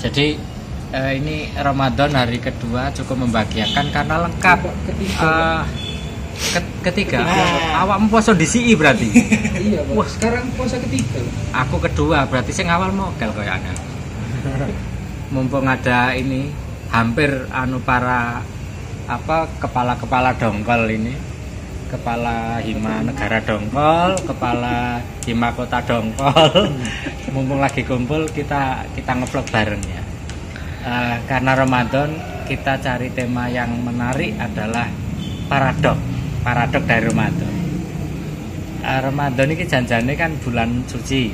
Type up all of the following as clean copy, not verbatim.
Jadi ini Ramadan hari kedua cukup membahagiakan karena lengkap. Ketiga, awakmu poso disi berarti. Iya, Pak. Wah, sekarang puasa ketiga. Aku kedua, berarti sing awal mokel kayaknya. Mumpung ada ini hampir para kepala-kepala dongkol ini. Kepala Hima Negara Dongkol, kepala Hima Kota Dongkol. Mumpung lagi kumpul kita ngevlog bareng ya. Karena Ramadan kita cari tema yang menarik adalah paradok dari Ramadan. Ramadan ini janjane kan bulan suci.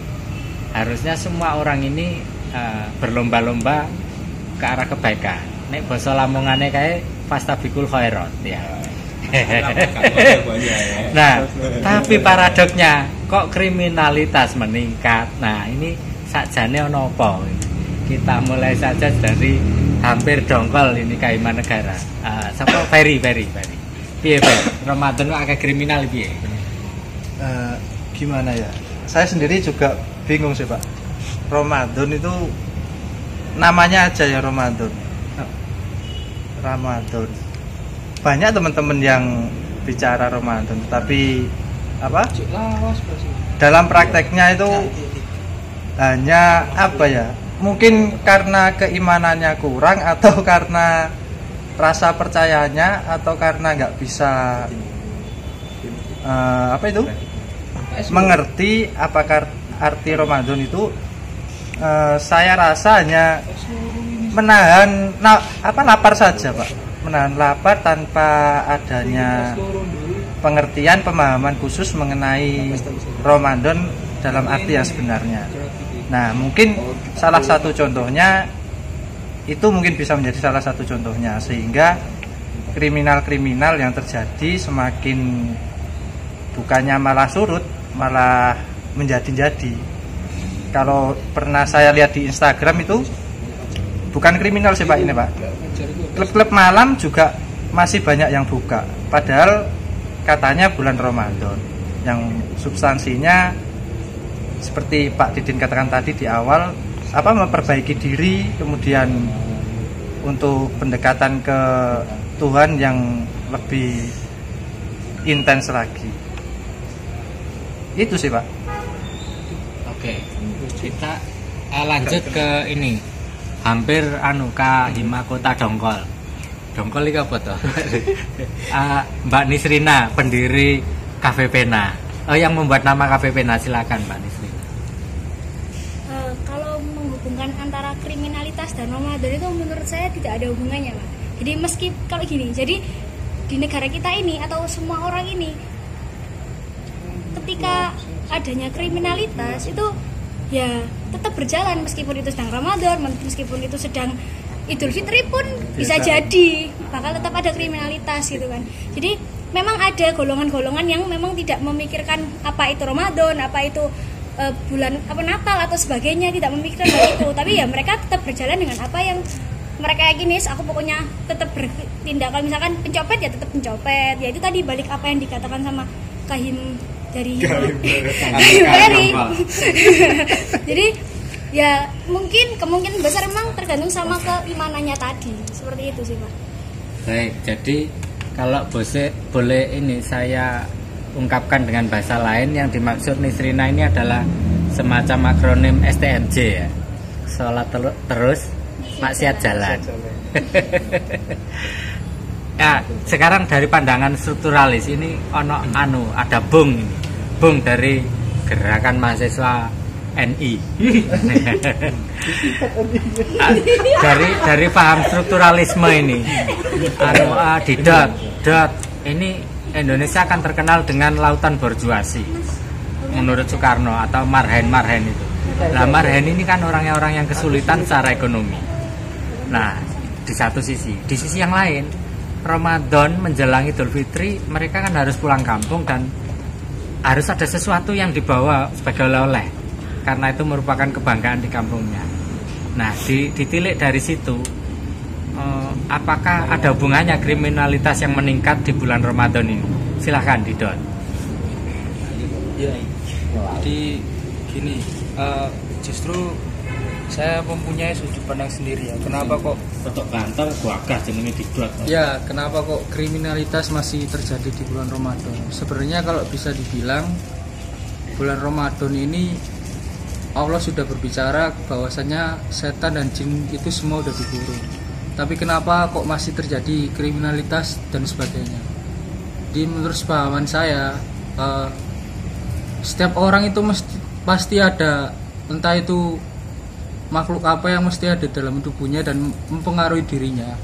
Harusnya semua orang ini berlomba-lomba ke arah kebaikan. Nek basa Lamungane kae fastabikul khairat ya. Nah, tapi paradoknya kok kriminalitas meningkat. Nah, ini sakjane ono apa? Kita mulai saja dari hampir dongkol ini Hima Negara. Sapa Ferry. Piye, Ramadan kok agak kriminal piye? Gimana ya? Saya sendiri juga bingung sih, Pak. Ramadan itu namanya aja ya Ramadan. Banyak teman-teman yang bicara Ramadan, tapi dalam prakteknya itu hanya mungkin karena keimanannya kurang, atau karena rasa percayanya, atau karena nggak bisa mengerti apakah arti Ramadan itu. Saya rasa hanya menahan lapar saja, Pak. Menahan lapar tanpa adanya pengertian, pemahaman khusus mengenai Ramadan dalam arti yang sebenarnya. Nah, mungkin salah satu contohnya itu mungkin bisa menjadi salah satu contohnya, sehingga kriminal-kriminal yang terjadi semakin bukannya malah surut, malah menjadi-jadi. Kalau pernah saya lihat di Instagram itu bukan kriminal sih, Pak, ini, Pak. Klub-klub malam juga masih banyak yang buka, padahal katanya bulan Ramadan. Yang substansinya seperti Pak Didin katakan tadi di awal, memperbaiki diri, kemudian untuk pendekatan ke Tuhan yang lebih intens lagi. Itu sih, Pak. Oke, kita lanjut ke ini. Hampir Hima Kota Dongkol. Dongkol iki apa to? Mbak Nisrina, pendiri Cafe Pena. Yang membuat nama Cafe Pena, silakan Mbak Nisrina. Kalau menghubungkan antara kriminalitas dan Ramadan itu menurut saya tidak ada hubungannya, Pak. Jadi kalau gini, jadi di negara kita ini atau semua orang ini, ketika adanya kriminalitas itu ya tetap berjalan, meskipun itu sedang Ramadan, meskipun itu sedang Idul Fitri pun bisa jadi bakal tetap ada kriminalitas gitu kan. Jadi memang ada golongan-golongan yang memang tidak memikirkan apa itu Ramadan, apa itu bulan Natal atau sebagainya, tidak memikirkan hal itu, tapi ya mereka tetap berjalan dengan apa yang mereka yakini. Aku pokoknya tetap bertindak. Kalau misalkan pencopet ya tetap pencopet. Ya itu tadi balik apa yang dikatakan sama Kahim dari Ferry. Jadi ya kemungkinan besar memang tergantung sama keimanannya tadi. Seperti itu sih, Pak. Baik, jadi kalau boleh ini saya ungkapkan dengan bahasa lain, yang dimaksud Nisrina ini adalah semacam akronim STMJ ya. Sholat terus, maksiat jalan. Ya, sekarang dari pandangan strukturalis ini ada Bung dari Gerakan Mahasiswa NI. dari paham strukturalisme ini, ini Indonesia akan terkenal dengan lautan borjuasi menurut Soekarno atau Marhen itu. Nah, Marhen ini kan orang yang kesulitan secara ekonomi. Nah, di satu sisi, di sisi yang lain, Ramadan menjelang Idul Fitri, mereka kan harus pulang kampung dan harus ada sesuatu yang dibawa sebagai oleh-oleh, karena itu merupakan kebanggaan di kampungnya. Nah, ditilik dari situ, apakah ada hubungannya kriminalitas yang meningkat di bulan Ramadan ini? Silahkan Didon. Ya, jadi gini, justru Saya mempunyai sudut pandang sendiri ya. Kenapa kok Untuk kantor gua jenenge didot. ya, kenapa kok kriminalitas masih terjadi di bulan Ramadan? Sebenarnya kalau bisa dibilang bulan Ramadan ini Allah sudah berbicara bahwasanya setan dan jin itu semua udah dikurung. Tapi kenapa kok masih terjadi kriminalitas dan sebagainya? Di menurut pemahaman saya, setiap orang itu pasti ada, entah itu makhluk apa yang mesti ada dalam tubuhnya dan mempengaruhi dirinya.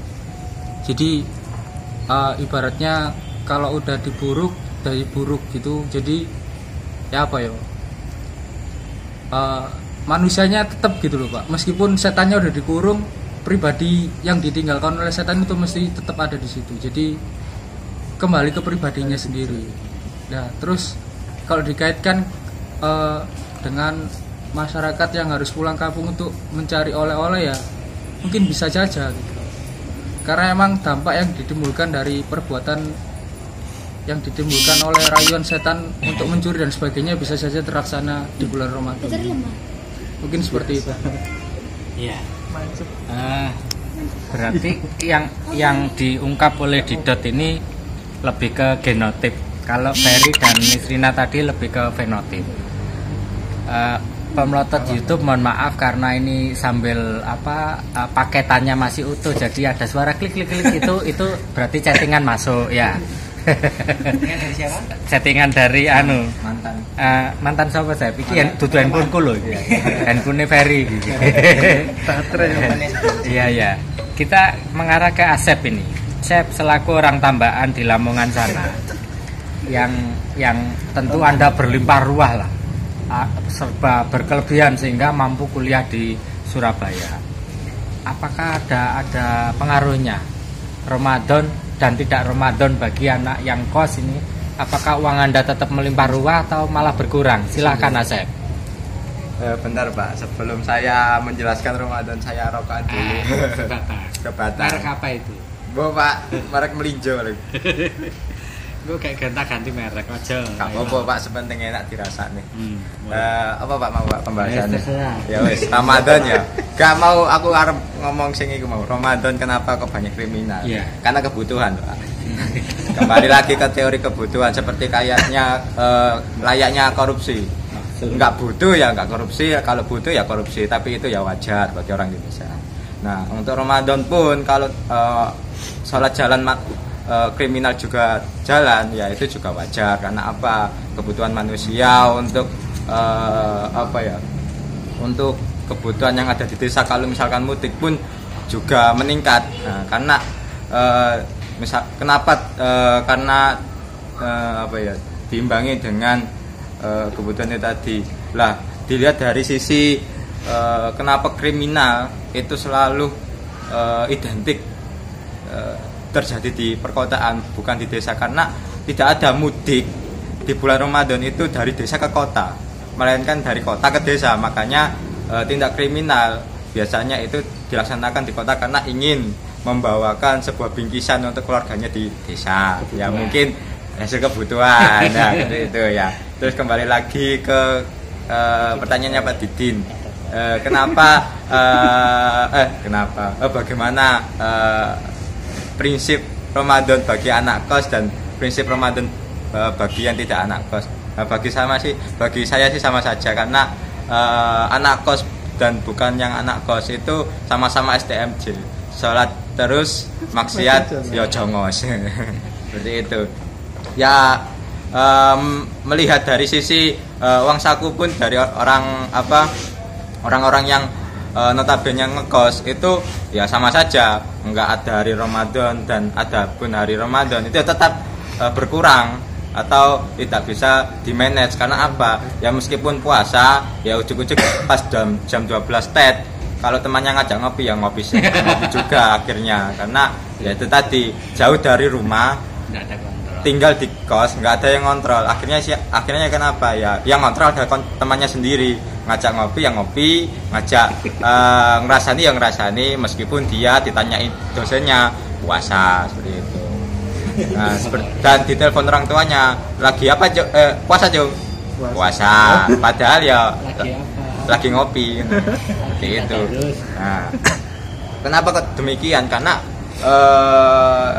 Jadi ibaratnya kalau udah dari buruk gitu, jadi ya apa ya, manusianya tetap gitu loh Pak, meskipun setannya udah dikurung, pribadi yang ditinggalkan oleh setan itu mesti tetap ada di situ. Jadi kembali ke pribadinya sendiri. Nah terus kalau dikaitkan dengan masyarakat yang harus pulang kampung untuk mencari oleh-oleh, ya mungkin bisa saja gitu. Karena emang dampak yang ditimbulkan dari perbuatan yang ditimbulkan oleh rayuan setan untuk mencuri dan sebagainya bisa saja terlaksana di bulan Ramadan. Mungkin seperti itu. Iya. Berarti yang diungkap oleh Didot ini lebih ke genotip. Kalau Ferry dan Nisrina tadi lebih ke fenotip. Pemelotot YouTube, mohon maaf karena ini sambil paketannya masih utuh, jadi ada suara klik itu berarti chattingan masuk ya. Settingan dari siapa? Settingan dari mantan siapa saya pikir dudu handphoneku lho iki. Handphone Ferry gitu. Iya. Kita mengarah ke Asep ini. Asep selaku orang tambahan di Lamongan sana. Yang tentu Anda berlimpah ruah lah. Serba berkelebihan sehingga mampu kuliah di Surabaya. Apakah ada pengaruhnya Ramadan dan tidak Ramadan bagi anak yang kos ini? Apakah uang Anda tetap melimpah ruah atau malah berkurang? Silahkan Asep. Bentar Pak, sebelum saya menjelaskan Ramadan saya rokokan dulu. Kebatas. Merek apa itu? Pak, merek melinjo. Gue kayak ganti merek aja. Gak apa-apa Pak, sepenting enak dirasani. Apa Pak mau Pak pembahasannya? Ya wis, Ramadan ya. Gak mau aku arep ngomong sing iku mau. Ramadan kenapa kok banyak kriminal? Yeah. Karena kebutuhan Pak. Kembali lagi ke teori kebutuhan, seperti layaknya korupsi. Enggak butuh ya enggak korupsi, kalau butuh ya korupsi, tapi itu ya wajar bagi orang Indonesia. Nah, untuk Ramadan pun kalau sholat jalan kriminal juga jalan, ya itu juga wajar. Karena apa? Kebutuhan manusia untuk untuk kebutuhan yang ada di desa, kalau misalkan mudik pun juga meningkat. Nah, karena karena diimbangi dengan kebutuhan itu tadi. Lah, dilihat dari sisi kenapa kriminal itu selalu identik terjadi di perkotaan bukan di desa, karena tidak ada mudik di bulan Ramadan itu dari desa ke kota, melainkan dari kota ke desa. Makanya tindak kriminal biasanya itu dilaksanakan di kota karena ingin membawakan sebuah bingkisan untuk keluarganya di desa. Ya mungkin hasil kebutuhan. Nah, itu ya. Terus kembali lagi ke pertanyaannya Pak Didin. Bagaimana prinsip Ramadan bagi anak kos dan prinsip Ramadan bagi yang tidak anak kos? Bagi saya sih sama saja, karena anak kos dan bukan yang anak kos itu sama-sama STMJ, sholat terus maksiat ya jongos. Seperti itu ya. Melihat dari sisi uang saku pun dari orang-orang yang notabene ngekos itu ya sama saja, enggak ada hari Ramadan dan ada pun hari Ramadan itu tetap berkurang atau tidak bisa di-manage. Karena apa? Ya meskipun puasa ya ujuk-ujuk pas jam 12 tet, kalau temannya ngajak ngopi ya ngopi juga akhirnya, karena ya itu tadi jauh dari rumah, tinggal di kos, nggak ada yang ngontrol. Akhirnya kenapa ya? Yang ngontrol ada temannya sendiri, ngajak ngopi yang ngopi, ngajak ngerasani yang ngerasani, meskipun dia ditanyain dosennya puasa seperti itu. Nah, dan ditelepon orang tuanya, lagi apa puasa Jo? Puasa. Padahal ya lagi ngopi seperti itu. Nah, kenapa kok demikian? Karena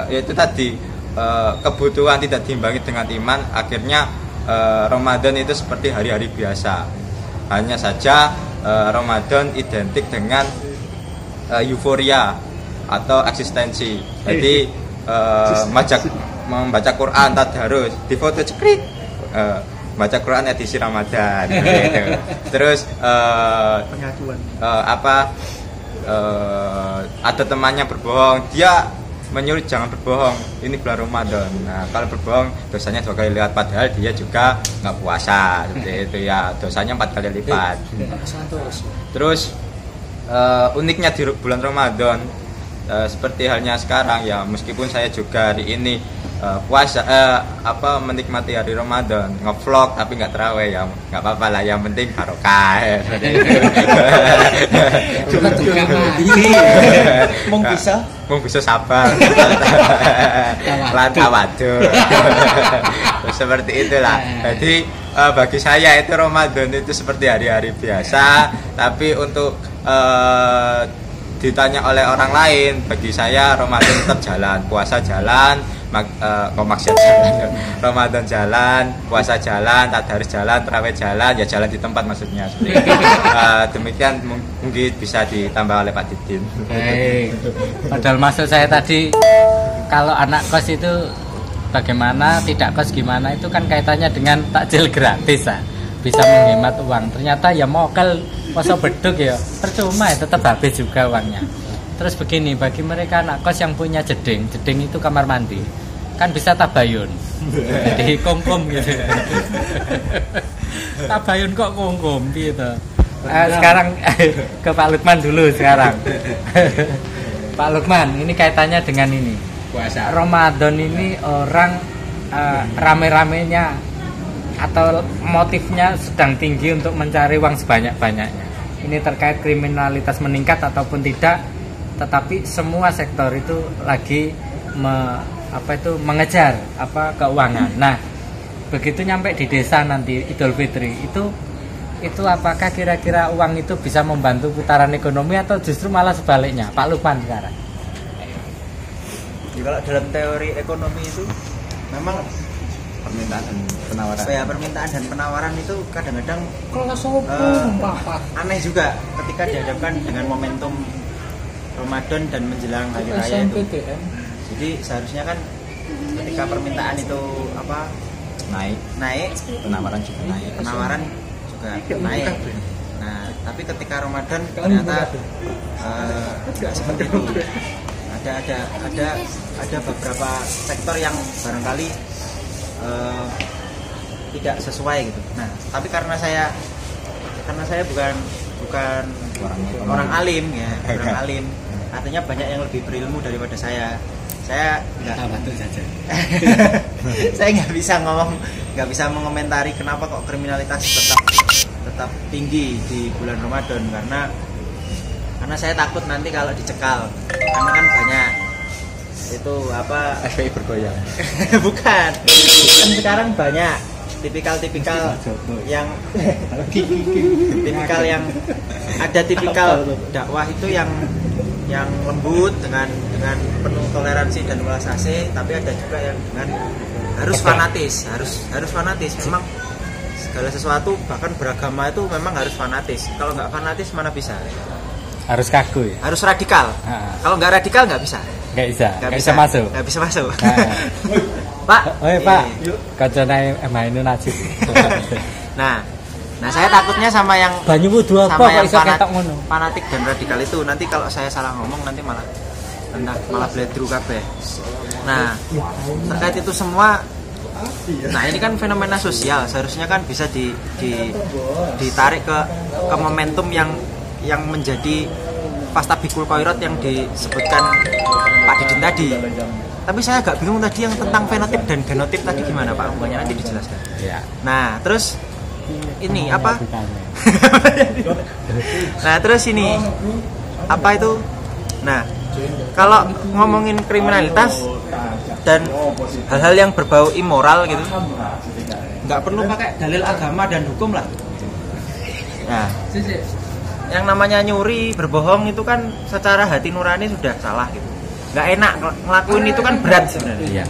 yaitu tadi kebutuhan tidak diimbangi dengan iman, akhirnya Ramadan itu seperti hari-hari biasa. Hanya saja Ramadan identik dengan euforia atau eksistensi. Jadi membaca Quran tadarus, difoto cekrik, baca Quran edisi Ramadan gitu. Terus ada temannya berbohong, dia menyuruh jangan berbohong, ini bulan Ramadan. Nah, kalau berbohong dosanya 2 kali lipat, padahal dia juga nggak puasa seperti itu ya, dosanya 4 kali lipat. Terus uniknya di bulan Ramadan, seperti halnya sekarang ya, meskipun saya juga hari ini puasa menikmati hari Ramadan, ngevlog tapi nggak terawih ya, nggak apa-apa lah, yang penting barokah. Mung bisa sabar. Lan tawadhu. Seperti itulah. Jadi bagi saya itu Ramadan itu seperti hari-hari biasa, tapi untuk ditanya oleh orang lain, bagi saya Ramadan tetap jalan, puasa jalan, maksiat jalan, Ramadan jalan, puasa jalan, tadarus jalan, tarawih jalan, ya jalan di tempat maksudnya. Demikian mungkin bisa ditambah oleh Pak Didin. Padahal maksud saya tadi, kalau anak kos itu bagaimana, tidak kos gimana, itu kan kaitannya dengan takjil gratis ya, bisa menghemat uang. Ternyata ya mokel poso beduk ya percuma ya, tetap habis juga uangnya. Terus begini, bagi mereka anak kos yang punya jeding itu kamar mandi, kan bisa tabayun, jadi kongkom gitu. Tabayun kok kongkom gitu. Sekarang ke Pak Lukman dulu sekarang. Pak Lukman, ini kaitannya dengan ini puasa Ramadan ini, orang rame-ramenya atau motifnya sedang tinggi untuk mencari uang sebanyak-banyaknya. Ini terkait kriminalitas meningkat ataupun tidak, tetapi semua sektor itu lagi mengejar keuangan. Nah, begitu nyampe di desa nanti Idul Fitri itu apakah kira-kira uang itu bisa membantu putaran ekonomi atau justru malah sebaliknya? Pak Lukman sekarang. Ya, kalau dalam teori ekonomi itu memang permintaan dan penawaran itu kadang-kadang aneh juga ketika dihadapkan dengan momentum Ramadan dan menjelang hari raya itu. Jadi seharusnya kan ketika permintaan itu naik, penawaran juga naik. Nah, tapi ketika Ramadan ternyata tidak seperti itu. Ada beberapa sektor yang barangkali tidak sesuai gitu. Nah, tapi karena saya bukan orang alim ya, artinya banyak yang lebih berilmu daripada saya nggak bisa mengomentari kenapa kok kriminalitas tetap tinggi di bulan Ramadan, karena saya takut nanti kalau dicekal, karena kan banyak itu FPI bergoyang. Bukan sekarang banyak tipikal yang ada tipikal dakwah itu yang lembut dengan penuh toleransi dan welas asih, tapi ada juga yang dengan harus fanatis. Memang segala sesuatu bahkan beragama itu memang harus fanatis. Kalau nggak fanatis mana bisa? Harus kaku ya? Harus radikal. Kalau nggak radikal nggak bisa. Nggak bisa masuk. Pak. Pak. Kancane ini najis. Nah, saya takutnya sama yang banyu wudu apa kok iso ketok ngono. Fanatik dan radikal itu nanti kalau saya salah ngomong nanti malah bledru kabeh. Nah, terkait itu semua, nah ini kan fenomena sosial, seharusnya kan bisa ditarik ke momentum yang menjadi fastabikul khairat yang disebutkan Pak Didin tadi. Tapi saya agak bingung tadi yang tentang fenotip dan genotip tadi gimana Pak? Hubungannya nanti dijelaskan. Ya. Nah, terus ini apa? Nah, terus ini apa itu? Nah, kalau ngomongin kriminalitas dan hal-hal yang berbau immoral gitu, nggak perlu pakai dalil agama dan hukum lah. Ya. Yang namanya nyuri, berbohong itu kan secara hati nurani sudah salah gitu. Nggak enak ngelakuin itu kan berat sebenarnya. Iya.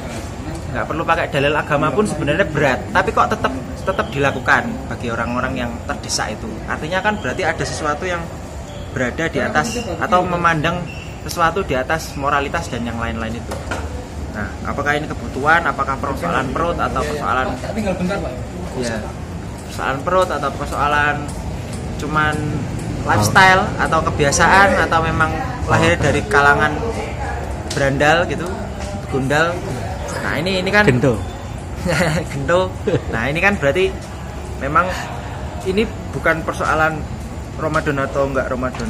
Nggak perlu pakai dalil agama pun sebenarnya berat. Tapi kok tetap dilakukan bagi orang-orang yang terdesak itu. Artinya kan berarti ada sesuatu yang berada di atas atau memandang sesuatu di atas moralitas dan yang lain-lain itu. Nah, apakah ini kebutuhan, apakah persoalan perut atau persoalan Tinggal bentar, Pak. ya persoalan perut atau persoalan cuman lifestyle atau kebiasaan atau memang lahir dari kalangan berandal gitu, begundal. Nah, ini kan Gento. gento. Nah, ini kan berarti memang ini bukan persoalan Ramadan atau enggak Ramadan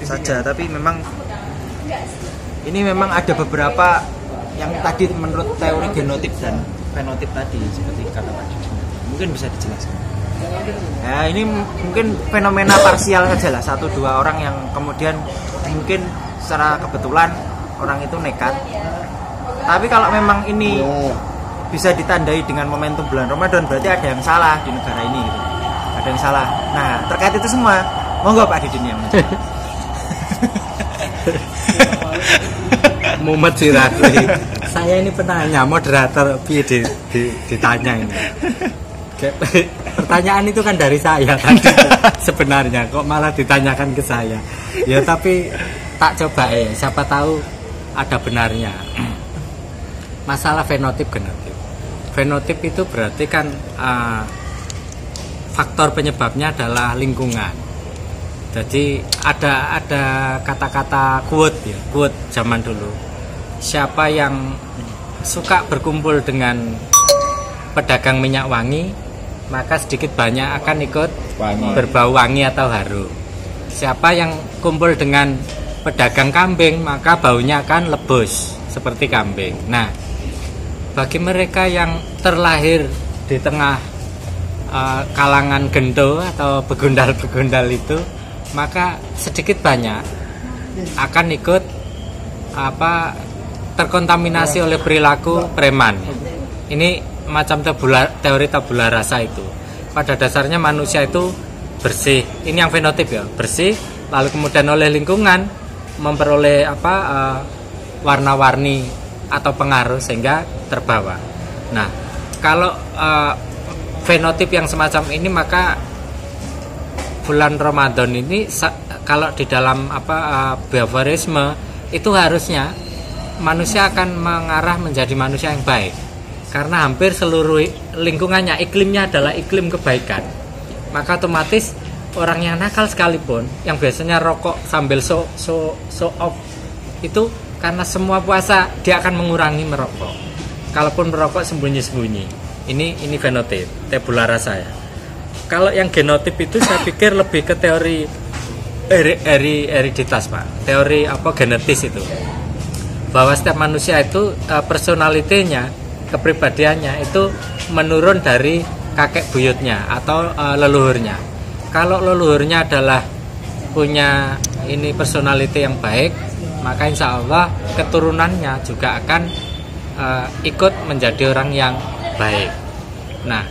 saja, tapi memang ini memang ada beberapa yang tadi menurut teori genotip dan fenotip tadi seperti kata Pak Didi. Mungkin bisa dijelaskan. Ya, ini mungkin fenomena parsial saja lah, 1-2 orang yang kemudian mungkin secara kebetulan orang itu nekat. Tapi kalau memang ini bisa ditandai dengan momentum bulan Ramadan, berarti ada yang salah di negara ini gitu. Ada yang salah. Nah, terkait itu semua, monggo Pak Didin yang Muhammad Siratli. Saya ini penanya, moderator piye ditanya ini. Pertanyaan itu kan dari saya tadi sebenarnya, kok malah ditanyakan ke saya. Ya tapi tak coba siapa tahu ada benarnya. Masalah fenotip genotip. Fenotip itu berarti kan faktor penyebabnya adalah lingkungan. Jadi ada kata-kata quote ya, quote zaman dulu. Siapa yang suka berkumpul dengan pedagang minyak wangi, maka sedikit banyak akan ikut berbau wangi atau harum. Siapa yang kumpul dengan pedagang kambing, maka baunya akan lebus seperti kambing. Nah, bagi mereka yang terlahir di tengah kalangan gento atau begundal-begundal itu, maka sedikit banyak akan ikut terkontaminasi oleh perilaku preman. Ini macam teori tabula rasa itu. Pada dasarnya manusia itu bersih. Ini yang fenotip ya, bersih. Lalu kemudian oleh lingkungan memperoleh warna-warni atau pengaruh sehingga terbawa. Nah, kalau fenotip yang semacam ini, maka bulan Ramadan ini kalau di dalam behaviorisme itu harusnya manusia akan mengarah menjadi manusia yang baik, karena hampir seluruh lingkungannya, iklimnya adalah iklim kebaikan. Maka otomatis orang yang nakal sekalipun, yang biasanya rokok sambil show off itu, karena semua puasa dia akan mengurangi merokok. Kalaupun merokok sembunyi-sembunyi. Ini fenotip, tabula rasa ya. Kalau yang genotip itu saya pikir lebih ke teori hereditas Pak, teori genetis itu, bahwa setiap manusia itu personalitinya, kepribadiannya itu menurun dari kakek buyutnya atau leluhurnya. Kalau leluhurnya adalah punya ini personality yang baik, maka insya Allah keturunannya juga akan ikut menjadi orang yang baik. Nah,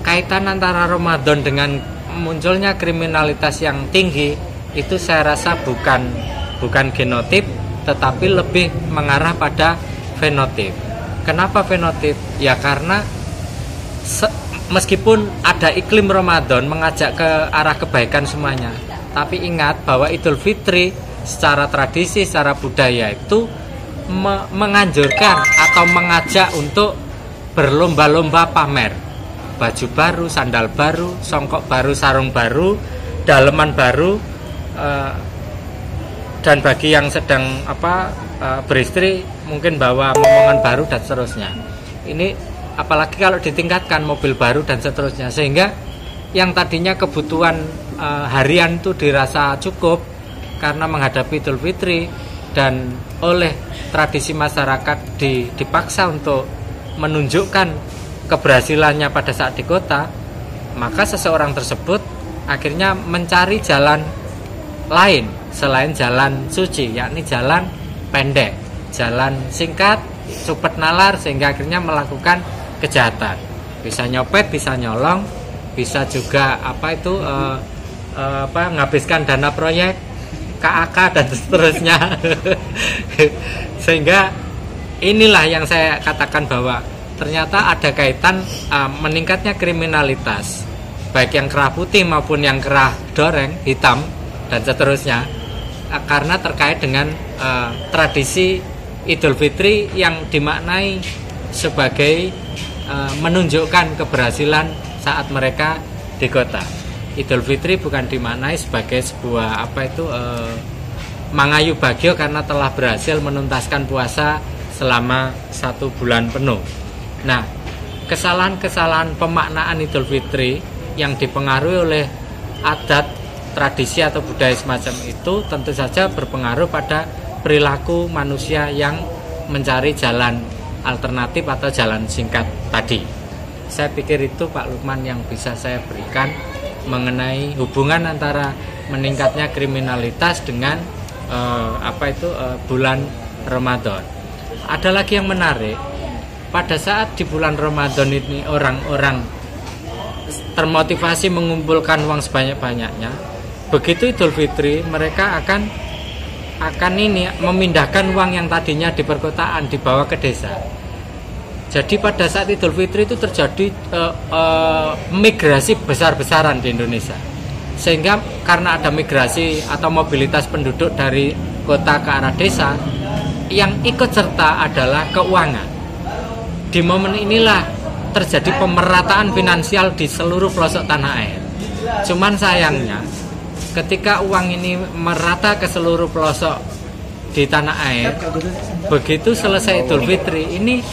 kaitan antara Ramadan dengan munculnya kriminalitas yang tinggi itu saya rasa bukan genotip, tetapi lebih mengarah pada fenotip. Kenapa fenotip? Ya karena meskipun ada iklim Ramadan mengajak ke arah kebaikan semuanya, tapi ingat bahwa Idul Fitri secara tradisi, secara budaya itu menganjurkan atau mengajak untuk berlomba-lomba pamer. Baju baru, sandal baru, songkok baru, sarung baru, daleman baru, dan bagi yang sedang beristri mungkin bawa momongan baru dan seterusnya. Ini apalagi kalau ditingkatkan mobil baru dan seterusnya, sehingga yang tadinya kebutuhan harian itu dirasa cukup karena menghadapi Idul Fitri, dan oleh tradisi masyarakat dipaksa untuk menunjukkan keberhasilannya pada saat di kota, maka seseorang tersebut akhirnya mencari jalan lain selain jalan suci, yakni jalan pendek, jalan singkat, cepet nalar, sehingga akhirnya melakukan kejahatan. Bisa nyopet, bisa nyolong, bisa juga menghabiskan dana proyek KAK dan seterusnya. Sehingga inilah yang saya katakan bahwa ternyata ada kaitan meningkatnya kriminalitas baik yang kerah putih maupun yang kerah doreng hitam dan seterusnya karena terkait dengan tradisi Idul Fitri yang dimaknai sebagai menunjukkan keberhasilan saat mereka di kota. Idul Fitri bukan dimaknai sebagai sebuah mangayu bagyo karena telah berhasil menuntaskan puasa selama 1 bulan penuh. Nah, kesalahan-kesalahan pemaknaan Idul Fitri yang dipengaruhi oleh adat, tradisi atau budaya semacam itu tentu saja berpengaruh pada perilaku manusia yang mencari jalan alternatif atau jalan singkat tadi. Saya pikir itu Pak Lukman yang bisa saya berikan mengenai hubungan antara meningkatnya kriminalitas dengan bulan Ramadan. Ada lagi yang menarik, pada saat di bulan Ramadan ini orang-orang termotivasi mengumpulkan uang sebanyak-banyaknya, begitu Idul Fitri mereka akan memindahkan uang yang tadinya di perkotaan dibawa ke desa. Jadi pada saat Idul Fitri itu terjadi migrasi besar-besaran di Indonesia. Sehingga karena ada migrasi atau mobilitas penduduk dari kota ke arah desa, yang ikut serta adalah keuangan. Di momen inilah terjadi pemerataan finansial di seluruh pelosok tanah air. Cuman sayangnya ketika uang ini merata ke seluruh pelosok di tanah air, begitu selesai Idul Fitri ini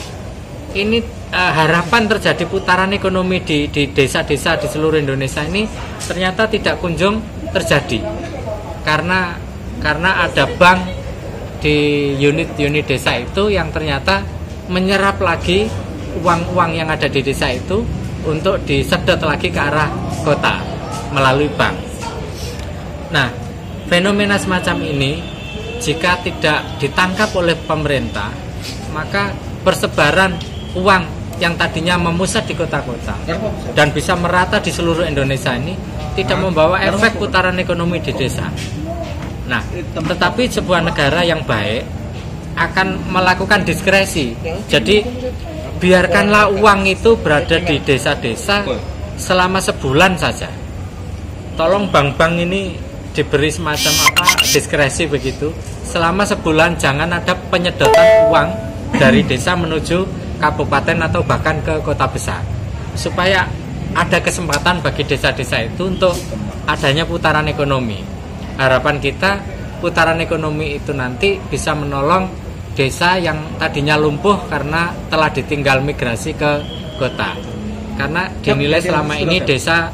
harapan terjadi putaran ekonomi di desa-desa di seluruh Indonesia ini ternyata tidak kunjung terjadi karena ada bank di unit-unit desa itu yang ternyata menyerap lagi uang-uang yang ada di desa itu untuk disedot lagi ke arah kota melalui bank. Nah, fenomena semacam ini jika tidak ditangkap oleh pemerintah, maka persebaran uang yang tadinya memusat di kota-kota dan bisa merata di seluruh Indonesia ini tidak membawa efek putaran ekonomi di desa. Nah, tetapi sebuah negara yang baik akan melakukan diskresi. Jadi biarkanlah uang itu berada di desa-desa selama sebulan saja. Tolong bank-bank ini diberi semacam diskresi begitu. Selama sebulan jangan ada penyedotan uang dari desa menuju kabupaten atau bahkan ke kota besar, supaya ada kesempatan bagi desa-desa itu untuk adanya putaran ekonomi. Harapan kita putaran ekonomi itu nanti bisa menolong desa yang tadinya lumpuh karena telah ditinggal migrasi ke kota. Karena dinilai selama ini desa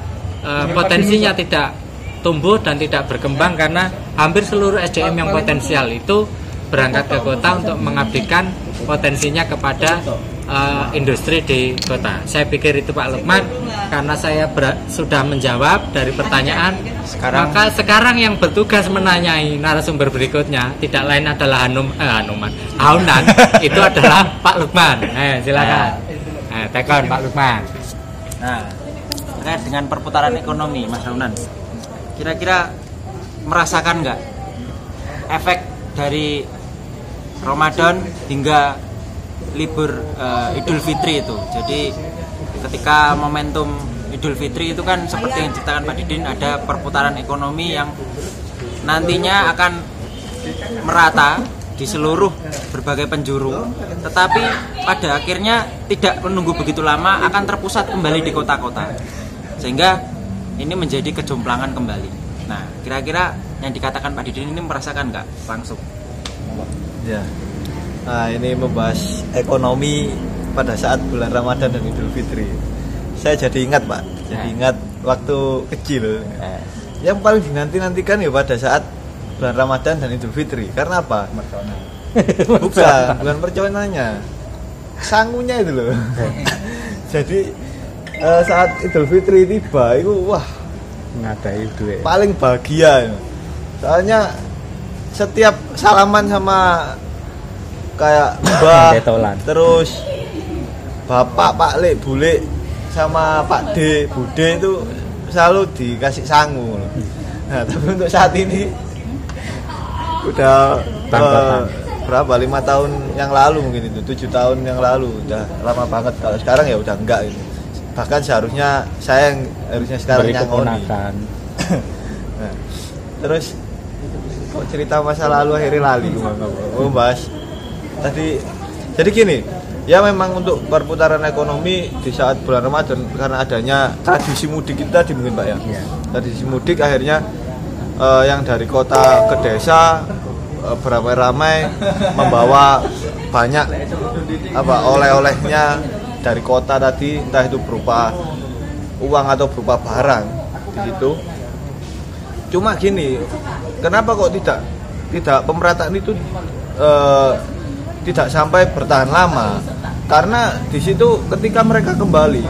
potensinya tidak tumbuh dan tidak berkembang karena hampir seluruh SDM yang potensial itu berangkat ke kota untuk mengabdikan potensinya kepada industri di kota. Saya pikir itu Pak Lukman, karena saya sudah menjawab dari pertanyaan. Maka sekarang yang bertugas menanyai narasumber berikutnya tidak lain adalah Haunan itu adalah Pak Lukman. Silakan. Tekan Pak Lukman. Nah, terkait dengan perputaran ekonomi, Mas Haunan, kira-kira merasakan nggak efek dari Ramadan hingga libur Idul Fitri itu? Jadi ketika momentum Idul Fitri itu kan seperti yang diceritakan Pak Didin, ada perputaran ekonomi yang nantinya akan merata di seluruh berbagai penjuru, tetapi pada akhirnya tidak menunggu begitu lama akan terpusat kembali di kota-kota, sehingga ini menjadi kejomplangan kembali. Nah, kira-kira yang dikatakan Pak Didin ini merasakan nggak langsung? Ya. Nah, ini membahas ekonomi pada saat bulan Ramadan dan Idul Fitri. Saya jadi ingat Pak, jadi ingat waktu kecil. Yang paling dinanti-nantikan ya pada saat bulan Ramadan dan Idul Fitri. Karena apa? Bukan perconanya, sangunya itu loh. Jadi saat Idul Fitri tiba, itu wah, ngadai duit. Paling bahagia. Soalnya setiap salaman sama kayak mbah, terus bapak, Pak Lek, Bule, sama Pak D, Bude itu selalu dikasih sangu loh. Nah, tapi untuk saat ini udah berapa 5 tahun yang lalu mungkin itu 7 tahun yang lalu udah lama banget. Kalau sekarang ya udah enggak ini. Bahkan seharusnya saya yang harusnya sekarang nyangoni. Nah, terus kok cerita masa lalu akhirnya lali mau bahas tadi. Jadi gini, ya memang untuk perputaran ekonomi di saat bulan Ramadan karena adanya tradisi mudik kita mungkin Pak ya. Tradisi mudik akhirnya yang dari kota ke desa beramai-ramai membawa banyak oleh-olehnya dari kota tadi, entah itu berupa uang atau berupa barang di situ. Cuma gini, kenapa kok tidak pemerataan itu tidak sampai bertahan lama? Karena di situ ketika mereka kembali,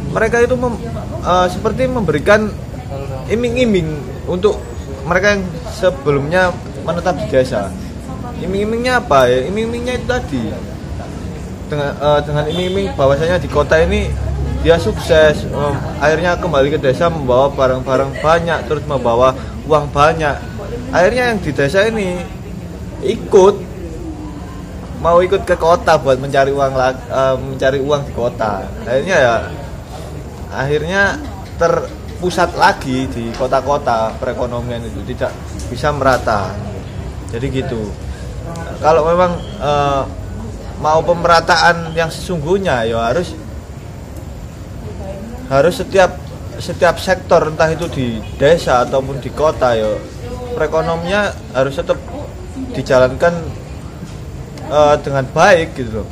mereka itu seperti memberikan iming-iming untuk mereka yang sebelumnya menetap di desa. Iming-imingnya apa ya? Iming-imingnya itu tadi dengan iming-iming bahwasanya di kota ini dia sukses, akhirnya kembali ke desa membawa barang-barang banyak, terus membawa uang banyak. Akhirnya yang di desa ini mau ikut ke kota buat mencari uang di kota. Akhirnya terpusat lagi di kota-kota, perekonomian itu tidak bisa merata. Jadi gitu. Kalau memang mau pemerataan yang sesungguhnya ya harus setiap sektor, entah itu di desa ataupun di kota, ya perekonomiannya harus tetap dijalankan dengan baik gitu loh.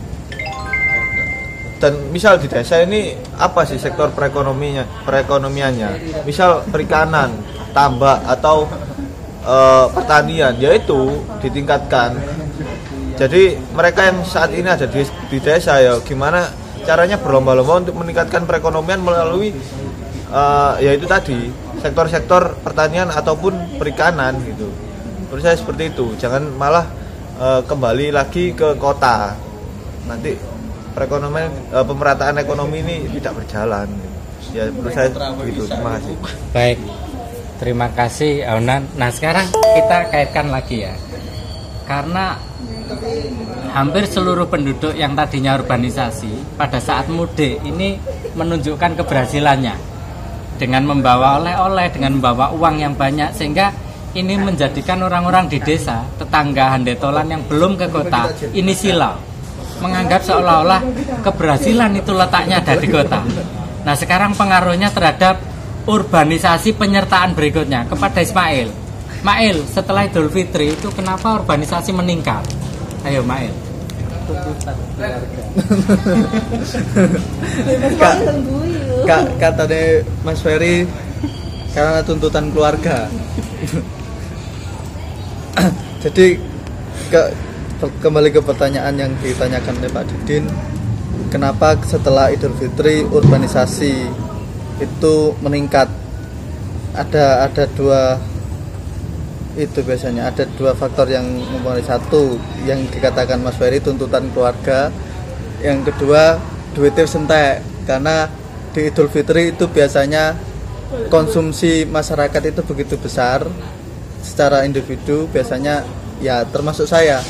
Dan misal di desa ini apa sih sektor perekonomiannya? Misal perikanan, tambak atau pertanian, yaitu ditingkatkan. Jadi mereka yang saat ini ada di desa ya gimana caranya berlomba-lomba untuk meningkatkan perekonomian melalui yaitu tadi sektor-sektor pertanian ataupun perikanan gitu. Menurut saya seperti itu. Jangan malah kembali lagi ke kota. Nanti pemerataan ekonomi ini tidak berjalan. Ya menurut saya begitu. Terima kasih. Baik. Terima kasih Aunan. Nah sekarang kita kaitkan lagi ya. Karena hampir seluruh penduduk yang tadinya urbanisasi pada saat mudik ini menunjukkan keberhasilannya dengan membawa oleh-oleh, dengan membawa uang yang banyak, sehingga ini menjadikan orang-orang di desa, tetangga handetolan yang belum ke kota ini silau, menganggap seolah-olah keberhasilan itu letaknya ada di kota. Nah sekarang pengaruhnya terhadap urbanisasi penyertaan berikutnya kepada Ismail. Mail, setelah Idul Fitri itu kenapa urbanisasi meningkat? Ayo Mail. Katanya Mas Ferry karena tuntutan keluarga. Jadi kembali ke pertanyaan yang ditanyakan oleh Pak Didin, kenapa setelah Idul Fitri urbanisasi itu meningkat? Ada dua faktor yang mempengaruhi. Satu yang dikatakan Mas Ferry, tuntutan keluarga. Yang kedua, duitnya sentek, karena di Idul Fitri itu biasanya konsumsi masyarakat itu begitu besar secara individu, biasanya ya termasuk saya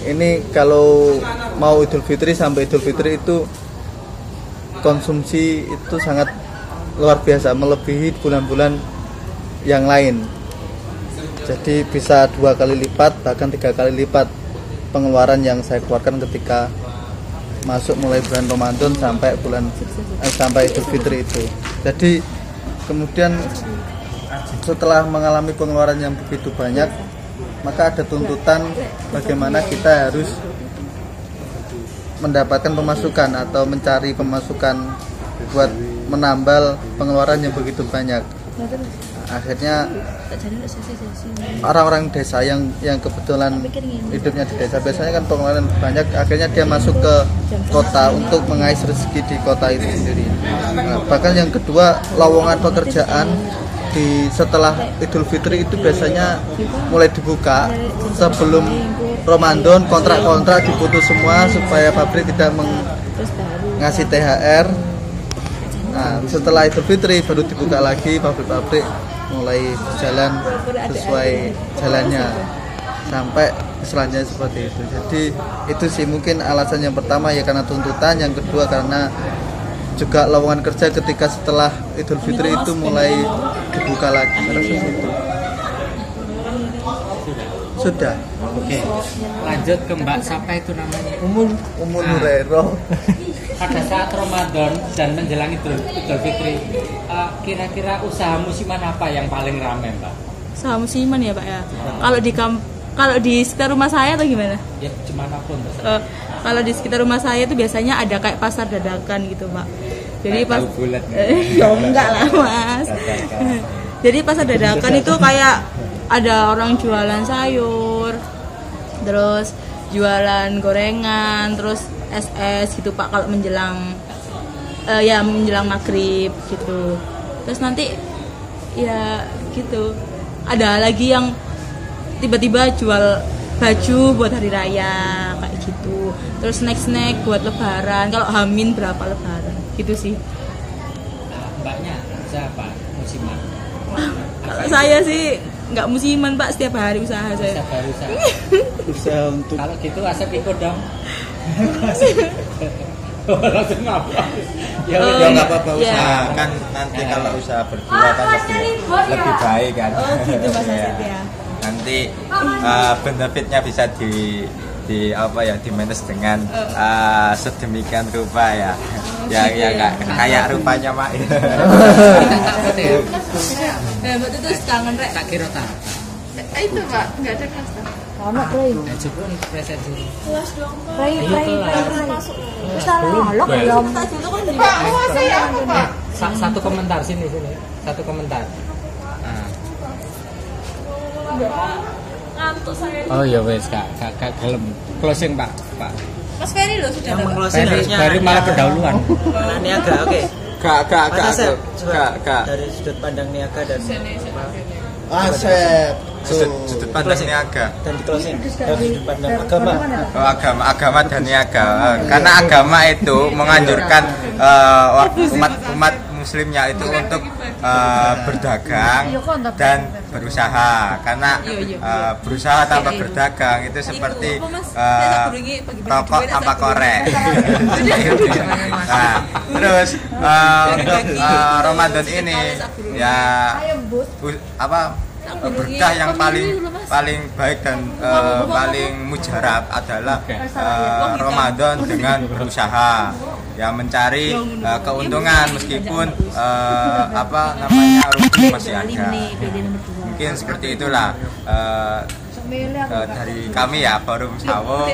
ini kalau mau Idul Fitri sampai Idul Fitri itu konsumsi itu sangat luar biasa, melebihi bulan-bulan yang lain. Jadi bisa 2 kali lipat, bahkan 3 kali lipat pengeluaran yang saya keluarkan ketika masuk mulai bulan Ramadan sampai Idul Fitri itu. Jadi kemudian setelah mengalami pengeluaran yang begitu banyak, maka ada tuntutan bagaimana kita harus mendapatkan pemasukan atau mencari pemasukan buat menambal pengeluaran yang begitu banyak. Akhirnya orang-orang desa yang kebetulan hidupnya di desa, biasanya kan pengeluaran banyak, akhirnya dia masuk ke kota untuk mengais rezeki di kota itu sendiri. Nah, bahkan yang kedua, lowongan pekerjaan setelah Idul Fitri itu biasanya mulai dibuka. Sebelum Ramadan kontrak-kontrak diputus semua supaya pabrik tidak ngasih THR. Nah, setelah Idul Fitri baru dibuka lagi pabrik-pabrik mulai berjalan sesuai jalannya sampai selanjutnya seperti itu. Jadi itu sih mungkin alasan yang pertama ya karena tuntutan, yang kedua karena juga lowongan kerja ketika setelah Idul Fitri itu mulai dibuka lagi. Sudah. Oke. Lanjut ke Mbak, siapa itu namanya? Umun Nurero. Pada saat Ramadan dan menjelang Idul Fitri, kira-kira usaha musiman apa yang paling ramai, Mbak? Usaha musiman ya, Pak ya. Kalau di sekitar rumah saya atau gimana? Ya, dimanapun. Kalau di sekitar rumah saya itu biasanya ada kayak pasar dadakan gitu, Pak. Jadi pas ya enggak lah, Mas. Jadi pasar dadakan itu kayak ada orang jualan sayur, terus jualan gorengan, terus es gitu Pak kalau menjelang menjelang maghrib gitu. Terus nanti ya gitu. Ada lagi yang tiba-tiba jual baju buat hari raya kayak gitu. Terus snack buat lebaran. Kalau Hamin berapa lebaran gitu sih. Mbaknya siapa musiman? Kalau saya sih nggak musiman Pak, setiap hari usaha saya. Setiap hari usaha. Usaha untuk Kalau gitu Asep ikut dong. Langsung apa? Ya Ya nggak apa-apa Ya. usaha kan nanti kalau usaha berdua kan lebih baik kan. Oh gitu Mas Iya. Asep ya. Nanti benefitnya bisa di apa ya di manage dengan sedemikian rupa ya. Ya nggak kayak rupanya Mak. Mbak itu kangen rek. Tak kira tak. Itu Pak, nggak ada kelas. Anak Ray. Coba nih preset sini. Kelas dong. Ray. Masuk. Salok ya. Pak, mau saya apa Pak? Satu komentar sini. Satu komentar. Nah. Ngantuk saya. Oh ya wes kak gelem closing Pak. Mas Ferry loh sudah Yang dapat. mengclosing harusnya Ferry malah pendahuluan. Nah, niaga, oke. Kak. Coba dari sudut pandang niaga dan Asep. Sudut pandang niaga. dan di closing dari sudut pandang agama. Oh, agama dan niaga. Karena agama itu menganjurkan umat muslimnya itu untuk berdagang dan berusaha. Karena berusaha tanpa berdagang itu seperti rokok tanpa korek. Nah, terus untuk Ramadan ini ya berkah yang paling baik dan paling mujarab adalah Ramadan dengan berusaha ya mencari keuntungan meskipun rugi masih ada. Mungkin seperti itulah dari kami ya Forum Sawo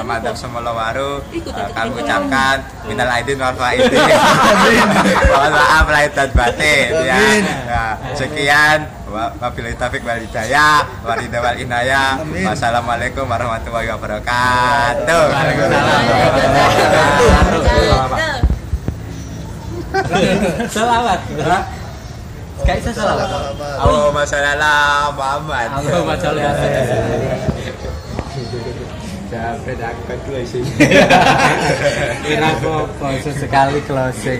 Madhab Semolowaru kami ucapkan minal aidin wal faizin. Mohon maaf lahir dan batin ya. Sekian wabillahi taufiq wal hidayah wal inayah. Wassalamualaikum warahmatullahi wabarakatuh. Selawat. Kayak saya selawat. Allahumma sholli ala Muhammad. Allahumma sholli ala Sampai dak kedua sih. Kira kok sesekali closing.